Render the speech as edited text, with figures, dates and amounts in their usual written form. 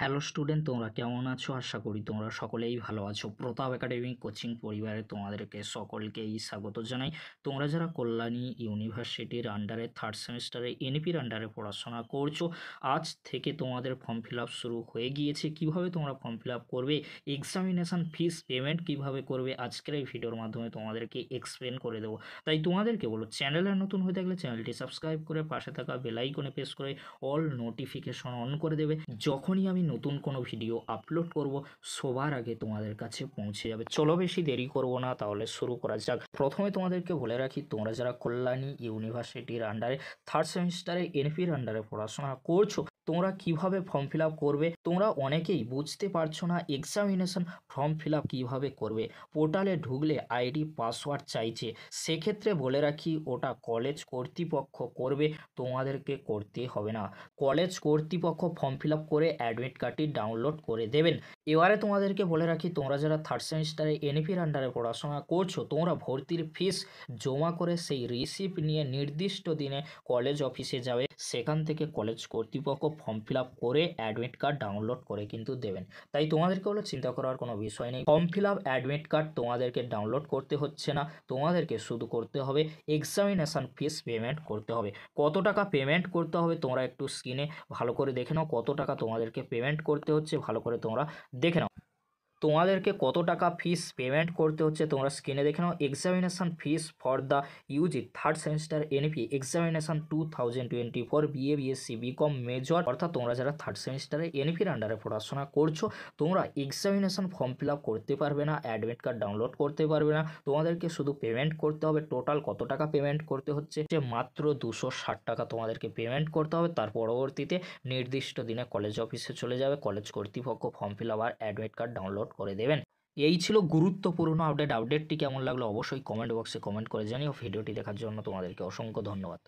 Hello student, তোমরা কেমন আছো? আশা করি তোমরা সকলেই ভালো আছো। প্রতাপ একাডেমি কোচিং পরিবারে তোমাদেরকে সকলকেই স্বাগত জানাই। তোমরা যারা কল্যাণী ইউনিভার্সিটির আন্ডারে থার্ড সেমিস্টারে এনপির আন্ডারে পড়াশোনা করছো, আজ থেকে তোমাদের ফর্ম ফিল আপ শুরু হয়ে গিয়েছে। কিভাবে তোমরা ফর্ম ফিল আপ করবে, এক্সামিনেশান ফিস পেমেন্ট কিভাবে করবে, আজকের এই ভিডিওর মাধ্যমে তোমাদেরকে এক্সপ্লেন করে দেবো। তাই তোমাদেরকে বলো, চ্যানেলে নতুন হয়ে থাকলে চ্যানেলটি সাবস্ক্রাইব করে পাশে থাকা বেল আইকনে প্রেস করে অল নোটিফিকেশন অন করে দেবে। যখনই আমি নতুন কোনো ভিডিও আপলোড করব সবার আগে তোমাদের কাছে পৌঁছে যাবে। চলো বেশি দেরি করব না, তাহলে শুরু করা যাক। প্রথমে তোমাদেরকে বলে রাখি, তোমরা যারা কল্যাণী ইউনিভার্সিটির আন্ডারে থার্ড সেমিস্টারে এনপির আন্ডারে পড়াশোনা করছো, তোমরা কিভাবে ফর্ম ফিল আপ করবে। তোমরা অনেকেই বুঝতে পারছো না এক্সামিনেশন ফর্ম ফিল আপ কীভাবে করবে। পোর্টালে ঢুকলে আইডি পাসওয়ার্ড চাইছে, সেক্ষেত্রে বলে রাখি ওটা কলেজ কর্তৃপক্ষ করবে, তোমাদেরকে করতে হবে না। কলেজ কর্তৃপক্ষ ফর্ম ফিল আপ করে অ্যাডমিট কার্ডটি ডাউনলোড করে দেবেন। এবারে তোমাদেরকে বলে রাখি, তোমরা যারা থার্ড সেমিস্টারে এনপির আন্ডারে পড়াশোনা করছো, তোমরা ভর্তির ফিস জমা করে সেই রিসিপ্ট নিয়ে নির্দিষ্ট দিনে কলেজ অফিসে যাবে। সেখান থেকে কলেজ কর্তৃপক্ষ ফর্ম ফিল আপ করে অ্যাডমিট কার্ড ডাউনলোড করে কিন্তু দেবেন। তাই তোমাদেরকে হলো চিন্তা করার কোনো বিষয় নেই। Form fill up admit card তোমাদেরকে ডাউনলোড করতে হচ্ছে না, তোমাদেরকে শুধু করতে হবে এক্সামিনেশান ফিস পেমেন্ট করতে হবে। কত টাকা পেমেন্ট করতে হবে তোমরা একটু স্ক্রিনে ভালো করে দেখে নাও। কত টাকা তোমাদেরকে পেমেন্ট করতে হচ্ছে ভালো করে তোমরা দেখে নাও। তোমাদেরকে কত টাকা ফিস পেমেন্ট করতে হচ্ছে তোমরা স্ক্রিনে দেখে নাও। Examination fees for the UG third semester NP examination 2024 BA BSc BCom major, অর্থাৎ তোমরা যারা থার্ড সেমিস্টারে এনপির আন্ডারে পড়াশোনা করছো, তোমরা এক্সামিনেশান ফর্ম ফিল আপ করতে পারবে না, অ্যাডমিট কার্ড ডাউনলোড করতে পারবে না। তোমাদেরকে শুধু পেমেন্ট করতে হবে। টোটাল কত টাকা পেমেন্ট করতে হচ্ছে, মাত্র 260 টাকা তোমাদেরকে পেমেন্ট করতে হবে। তার পরবর্তীতে নির্দিষ্ট দিনে কলেজ অফিসে চলে যাবে, কলেজ কর্তৃপক্ষ ফর্ম ফিল আপ আর অ্যাডমিট কার্ড ডাউনলোড করে দেবেন। এই ছিল গুরুত্বপূর্ণ আপডেটটি কেমন লাগলো অবশ্যই কমেন্ট বক্সে কমেন্ট করে জানিও। ভিডিওটি দেখার জন্য তোমাদেরকে অসংখ্য ধন্যবাদ।